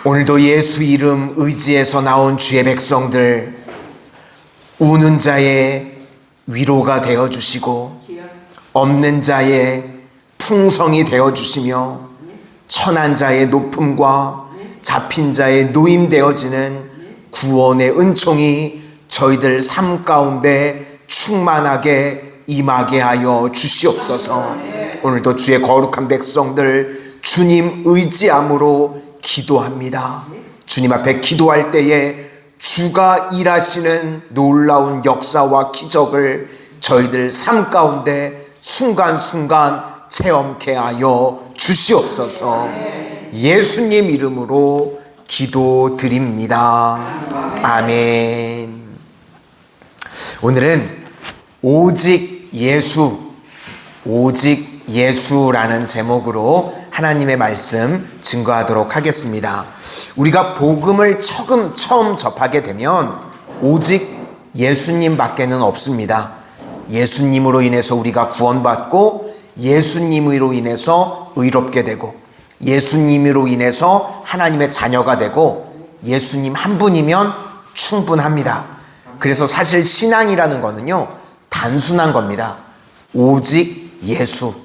오늘도 예수 이름 의지해서 나온 주의 백성들, 우는 자의 위로가 되어주시고 없는 자의 풍성이 되어주시며 천한 자의 높음과 잡힌 자의 노임 되어지는 구원의 은총이 저희들 삶 가운데 충만하게 임하게 하여 주시옵소서. 오늘도 주의 거룩한 백성들 주님 의지함으로 기도합니다. 주님 앞에 기도할 때에 주가 일하시는 놀라운 역사와 기적을 저희들 삶 가운데 순간순간 체험케 하여 주시옵소서. 예수님 이름으로 기도드립니다. 아멘. 오늘은 오직 예수라는 제목으로 하나님의 말씀 증거하도록 하겠습니다. 우리가 복음을 처음 접하게 되면 오직 예수님밖에는 없습니다. 예수님으로 인해서 우리가 구원받고 예수님으로 인해서 의롭게 되고 예수님으로 인해서 하나님의 자녀가 되고 예수님 한 분이면 충분합니다. 그래서 사실 신앙이라는 거는요, 단순한 겁니다. 오직 예수,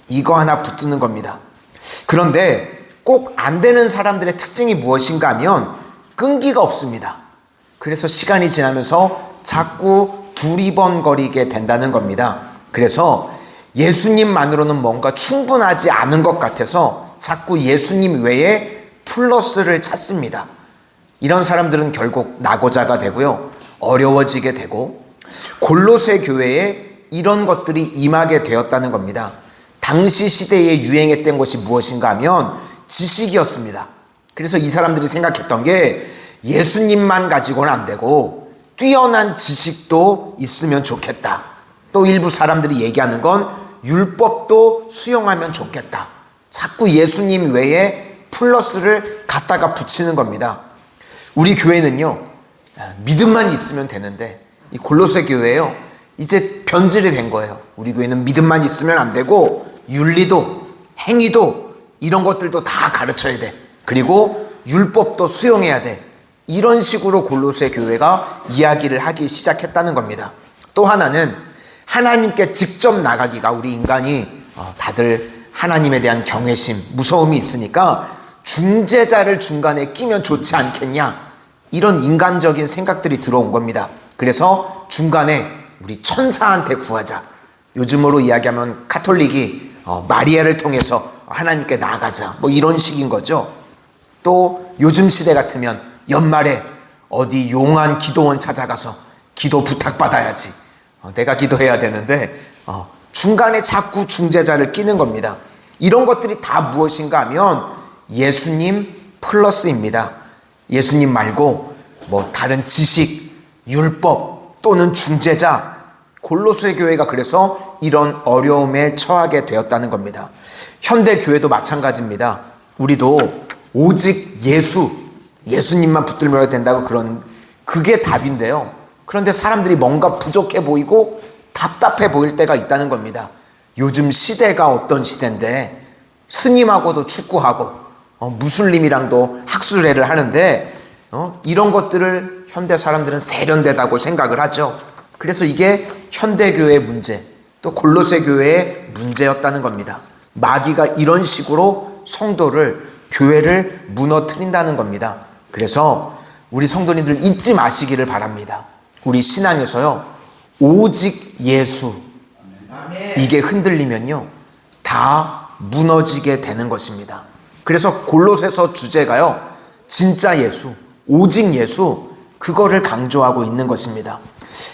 이거 하나 붙드는 겁니다. 그런데 꼭 안 되는 사람들의 특징이 무엇인가 하면 끈기가 없습니다. 그래서 시간이 지나면서 자꾸 두리번거리게 된다는 겁니다. 그래서 예수님만으로는 뭔가 충분하지 않은 것 같아서 자꾸 예수님 외에 플러스를 찾습니다. 이런 사람들은 결국 낙오자가 되고요, 어려워지게 되고, 골로새 교회에 이런 것들이 임하게 되었다는 겁니다. 당시 시대에 유행했던 것이 무엇인가 하면 지식이었습니다. 그래서 이 사람들이 생각했던 게 예수님만 가지고는 안 되고 뛰어난 지식도 있으면 좋겠다. 또 일부 사람들이 얘기하는 건 율법도 수용하면 좋겠다. 자꾸 예수님 외에 플러스를 갖다가 붙이는 겁니다. 우리 교회는요, 믿음만 있으면 되는데 이 골로새 교회요, 이제 변질이 된 거예요. 우리 교회는 믿음만 있으면 안 되고 윤리도 행위도 이런 것들도 다 가르쳐야 돼. 그리고 율법도 수용해야 돼. 이런 식으로 골로새 교회가 이야기를 하기 시작했다는 겁니다. 또 하나는 하나님께 직접 나가기가, 우리 인간이 다들 하나님에 대한 경외심, 무서움이 있으니까 중재자를 중간에 끼면 좋지 않겠냐, 이런 인간적인 생각들이 들어온 겁니다. 그래서 중간에 우리 천사한테 구하자. 요즘으로 이야기하면 카톨릭이 마리아를 통해서 하나님께 나아가자, 뭐 이런 식인 거죠. 또 요즘 시대 같으면 연말에 어디 용한 기도원 찾아가서 기도 부탁받아야지. 내가 기도해야 되는데 중간에 자꾸 중재자를 끼는 겁니다. 이런 것들이 다 무엇인가 하면 예수님 플러스입니다. 예수님 말고 뭐 다른 지식, 율법 또는 중재자, 골로새 교회가 그래서 이런 어려움에 처하게 되었다는 겁니다. 현대 교회도 마찬가지입니다. 우리도 오직 예수님만 붙들면 된다고 그게 답인데요. 그런데 사람들이 뭔가 부족해 보이고 답답해 보일 때가 있다는 겁니다. 요즘 시대가 어떤 시대인데 스님하고도 축구하고 무슬림이랑도 학술회를 하는데 이런 것들을 현대 사람들은 세련되다고 생각을 하죠. 그래서 이게 현대교회의 문제, 또 골로새 교회의 문제였다는 겁니다. 마귀가 이런 식으로 성도를, 교회를 무너뜨린다는 겁니다. 그래서 우리 성도님들 잊지 마시기를 바랍니다. 우리 신앙에서요, 오직 예수, 이게 흔들리면요 다 무너지게 되는 것입니다. 그래서 골로새서 주제가요, 진짜 예수, 오직 예수, 그거를 강조하고 있는 것입니다.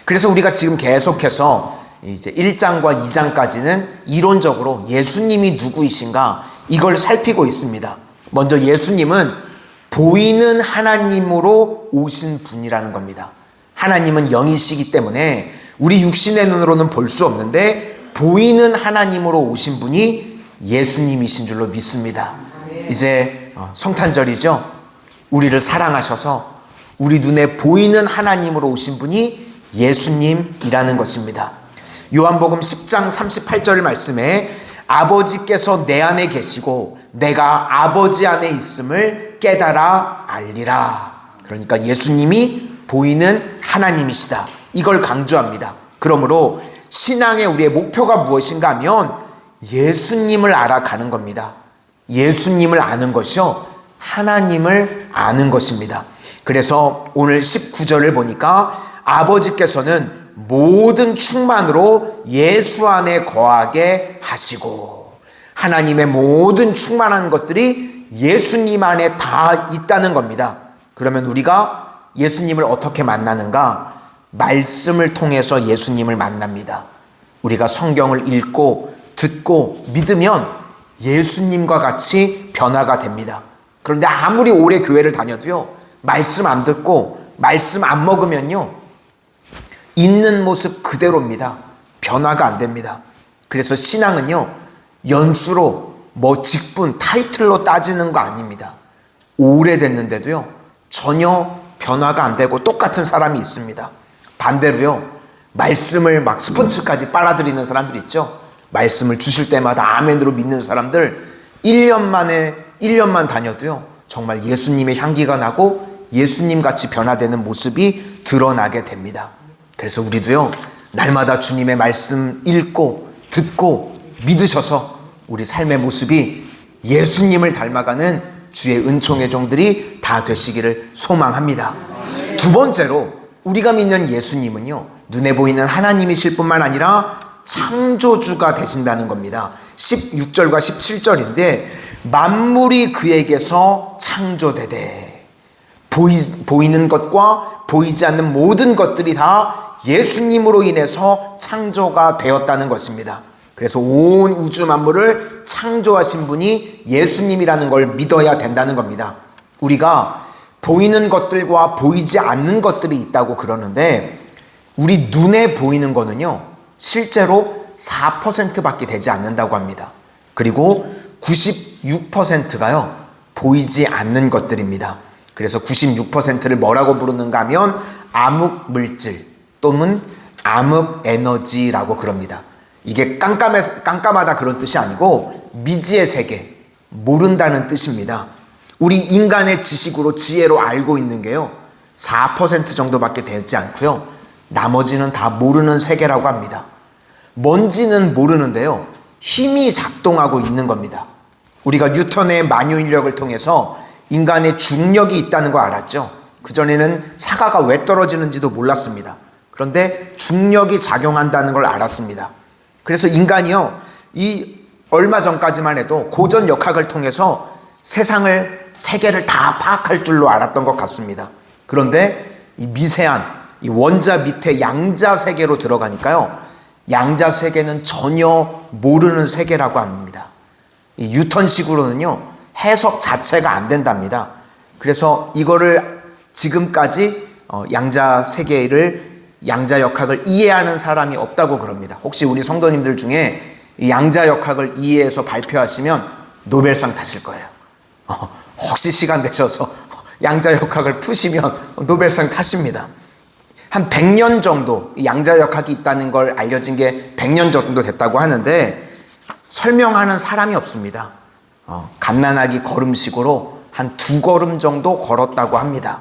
그래서 우리가 지금 계속해서 이제 1장과 2장까지는 이론적으로 예수님이 누구이신가, 이걸 살피고 있습니다. 먼저 예수님은 보이는 하나님으로 오신 분이라는 겁니다. 하나님은 영이시기 때문에 우리 육신의 눈으로는 볼 수 없는데 보이는 하나님으로 오신 분이 예수님이신 줄로 믿습니다. 이제 성탄절이죠. 우리를 사랑하셔서 우리 눈에 보이는 하나님으로 오신 분이 예수님이라는 것입니다. 요한복음 10장 38절 말씀에 아버지께서 내 안에 계시고 내가 아버지 안에 있음을 깨달아 알리라. 그러니까 예수님이 보이는 하나님이시다. 이걸 강조합니다. 그러므로 신앙의 우리의 목표가 무엇인가 하면 예수님을 알아가는 겁니다. 예수님을 아는 것이요, 하나님을 아는 것입니다. 그래서 오늘 19절을 보니까 아버지께서는 모든 충만으로 예수 안에 거하게 하시고, 하나님의 모든 충만한 것들이 예수님 안에 다 있다는 겁니다. 그러면 우리가 예수님을 어떻게 만나는가? 말씀을 통해서 예수님을 만납니다. 우리가 성경을 읽고 듣고 믿으면 예수님과 같이 변화가 됩니다. 그런데 아무리 오래 교회를 다녀도요, 말씀 안 듣고 말씀 안 먹으면요, 있는 모습 그대로입니다. 변화가 안 됩니다. 그래서 신앙은요, 연수로 직분, 타이틀로 따지는 거 아닙니다. 오래됐는데도요, 전혀 변화가 안 되고 똑같은 사람이 있습니다. 반대로요, 말씀을 막 스폰츠까지 빨아들이는 사람들 있죠. 말씀을 주실 때마다 아멘으로 믿는 사람들, 1년만 다녀도요, 정말 예수님의 향기가 나고 예수님 같이 변화되는 모습이 드러나게 됩니다. 그래서 우리도요, 날마다 주님의 말씀 읽고 듣고 믿으셔서 우리 삶의 모습이 예수님을 닮아가는 주의 은총의 종들이 다 되시기를 소망합니다. 두 번째로 우리가 믿는 예수님은요, 눈에 보이는 하나님이실 뿐만 아니라 창조주가 되신다는 겁니다. 16절과 17절인데 만물이 그에게서 창조되되, 보이는 것과 보이지 않는 모든 것들이 다 예수님으로 인해서 창조가 되었다는 것입니다. 그래서 온 우주 만물을 창조하신 분이 예수님이라는 걸 믿어야 된다는 겁니다. 우리가 보이는 것들과 보이지 않는 것들이 있다고 그러는데, 우리 눈에 보이는 거는요, 실제로 4%밖에 되지 않는다고 합니다. 그리고 96%가요, 보이지 않는 것들입니다. 그래서 96%를 뭐라고 부르는가 하면 암흑 물질 또는 암흑 에너지라고 그럽니다. 이게 깜깜하다 그런 뜻이 아니고 미지의 세계, 모른다는 뜻입니다. 우리 인간의 지식으로, 지혜로 알고 있는 게요, 4% 정도밖에 되지 않고요, 나머지는 다 모르는 세계라고 합니다. 뭔지는 모르는데요, 힘이 작동하고 있는 겁니다. 우리가 뉴턴의 만유인력을 통해서 인간의 중력이 있다는 거 알았죠? 그전에는 사과가 왜 떨어지는지도 몰랐습니다. 그런데 중력이 작용한다는 걸 알았습니다. 그래서 인간이요, 얼마 전까지만 해도 고전 역학을 통해서 세계를 다 파악할 줄로 알았던 것 같습니다. 그런데 이 미세한 이 원자 밑에 양자 세계로 들어가니까요, 양자 세계는 전혀 모르는 세계라고 합니다. 이 뉴턴식으로는요, 해석 자체가 안 된답니다. 그래서 이거를 지금까지 양자 세계를, 양자 역학을 이해하는 사람이 없다고 그럽니다. 혹시 우리 성도님들 중에 이 양자 역학을 이해해서 발표하시면 노벨상 타실 거예요. 혹시 시간 되셔서 양자 역학을 푸시면 노벨상 타십니다. 한 100년 정도 양자 역학이 있다는 걸 알려진 게 100년 정도 됐다고 하는데, 설명하는 사람이 없습니다. 갓난아기 걸음식으로 한 2걸음 정도 걸었다고 합니다.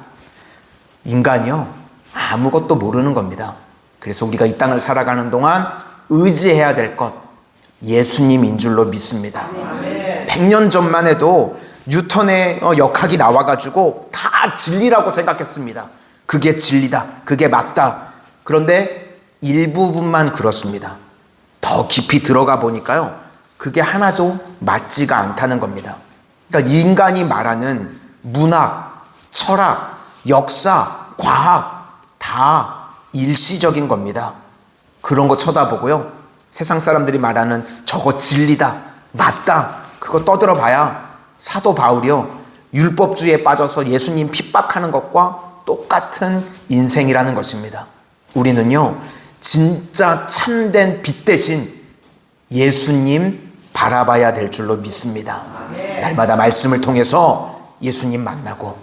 인간이요, 아무것도 모르는 겁니다. 그래서 우리가 이 땅을 살아가는 동안 의지해야 될 것, 예수님인 줄로 믿습니다. 100년 전만 해도 뉴턴의 역학이 나와가지고 다 진리라고 생각했습니다. 그게 진리다, 그게 맞다. 그런데 일부분만 그렇습니다. 더 깊이 들어가 보니까요, 그게 하나도 맞지가 않다는 겁니다. 그러니까 인간이 말하는 문학, 철학, 역사, 과학 다 일시적인 겁니다. 그런 거 쳐다보고요, 세상 사람들이 말하는 저거 진리다, 맞다, 그거 떠들어봐야 사도 바울이요, 율법주의에 빠져서 예수님 핍박하는 것과 똑같은 인생이라는 것입니다. 우리는요, 진짜 참된 빛 대신 예수님 바라봐야 될 줄로 믿습니다. 날마다 말씀을 통해서 예수님 만나고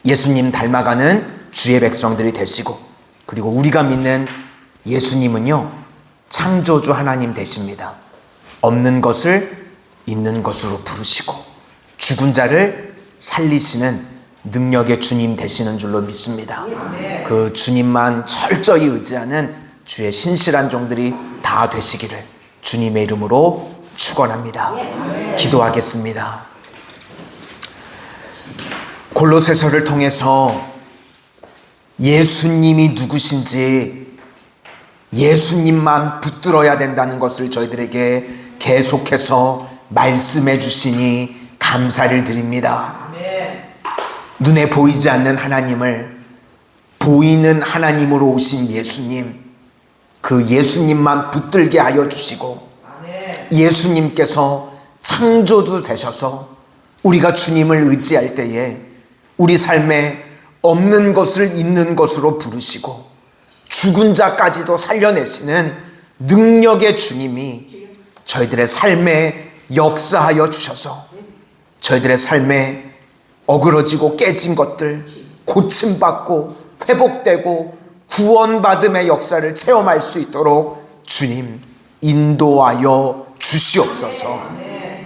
예수님 닮아가는 주의 백성들이 되시고, 그리고 우리가 믿는 예수님은요, 창조주 하나님 되십니다. 없는 것을 있는 것으로 부르시고, 죽은 자를 살리시는 능력의 주님 되시는 줄로 믿습니다. 그 주님만 철저히 의지하는 주의 신실한 종들이 다 되시기를 주님의 이름으로 축원합니다. 기도하겠습니다. 골로새서를 통해서 예수님이 누구신지, 예수님만 붙들어야 된다는 것을 저희들에게 계속해서 말씀해 주시니 감사를 드립니다. 눈에 보이지 않는 하나님을 보이는 하나님으로 오신 예수님, 그 예수님만 붙들게 하여 주시고, 예수님께서 창조주 되셔서 우리가 주님을 의지할 때에 우리 삶에 없는 것을 있는 것으로 부르시고 죽은 자까지도 살려내시는 능력의 주님이 저희들의 삶에 역사하여 주셔서 저희들의 삶에 어그러지고 깨진 것들 고침받고 회복되고 구원받음의 역사를 체험할 수 있도록 주님 인도하여 주시옵소서.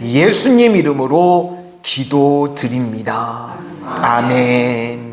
예수님 이름으로 기도드립니다. 아멘.